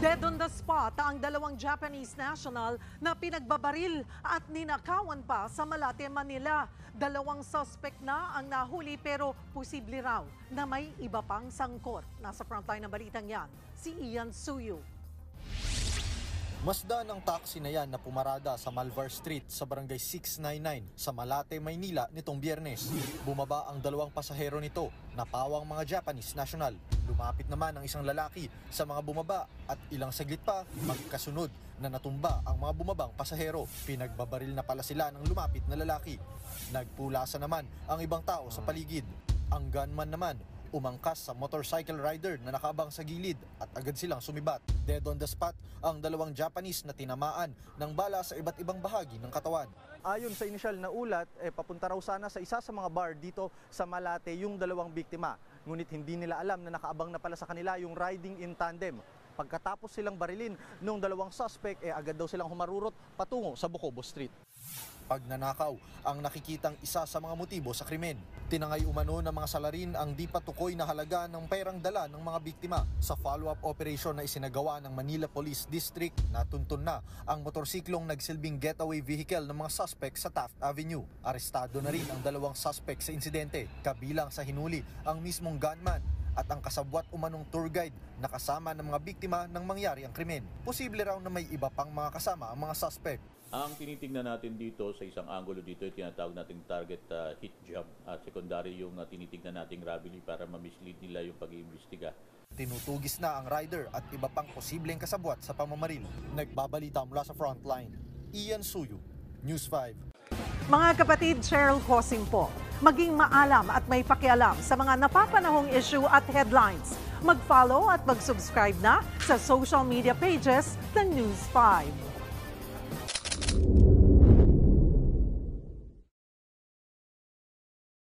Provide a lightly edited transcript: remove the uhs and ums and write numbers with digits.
Dead on the spot ang dalawang Japanese national na pinagbabaril at ninakawan pa sa Malate, Manila. Dalawang suspect na ang nahuli pero posible raw na may iba pang sangkot. Nasa frontline ng balitang yan, si Ian Suyu. Masdan ang taxi na yan na pumarada sa Malvar Street sa barangay 699 sa Malate, Maynila nitong Biyernes. Bumaba ang dalawang pasahero nito na pawang mga Japanese national. Lumapit naman ang isang lalaki sa mga bumaba at ilang saglit pa magkasunod na natumba ang mga bumabang pasahero. Pinagbabaril na pala sila ng lumapit na lalaki. Nagpulasa naman ang ibang tao sa paligid. Ang gunman naman umangkas sa motorcycle rider na nakaabang sa gilid at agad silang sumibat. Dead on the spot ang dalawang Japanese na tinamaan ng bala sa iba't ibang bahagi ng katawan. Ayon sa inisyal na ulat, papunta raw sana sa isa sa mga bar dito sa Malate yung dalawang biktima. Ngunit hindi nila alam na nakaabang na pala sa kanila yung riding in tandem. Pagkatapos silang barilin nung dalawang suspect, agad daw silang humarurot patungo sa Bocobo Street. Pagnanakaw ang nakikitang isa sa mga motibo sa krimen. Tinangay umano ng mga salarin ang di patukoy na halaga ng perang dala ng mga biktima. Sa follow-up operation na isinagawa ng Manila Police District, natuntun na ang motorsiklong nagsilbing getaway vehicle ng mga suspect sa Taft Avenue. Arestado na rin ang dalawang suspect sa insidente, kabilang sa hinuli ang mismong gunman at ang kasabwat umanong tour guide na kasama ng mga biktima nang mangyari ang krimen. Posible raw na may iba pang mga kasama ang mga suspect. Ang tinitingnan natin dito sa isang angulo dito ay tinatawag nating target hit job at secondary yung tinitingnan nating robbery para ma-mislead nila yung pag-iimbestiga. Tinutugis na ang rider at iba pang posibleng kasabwat sa pamamaril. Nagbabalita mula sa frontline, Ian Suyu, News 5. Mga kapatid, Cheryl Hosing po, maging maalam at may pakialam sa mga napapanahong issue at headlines. Mag-follow at mag-subscribe na sa social media pages ng News 5.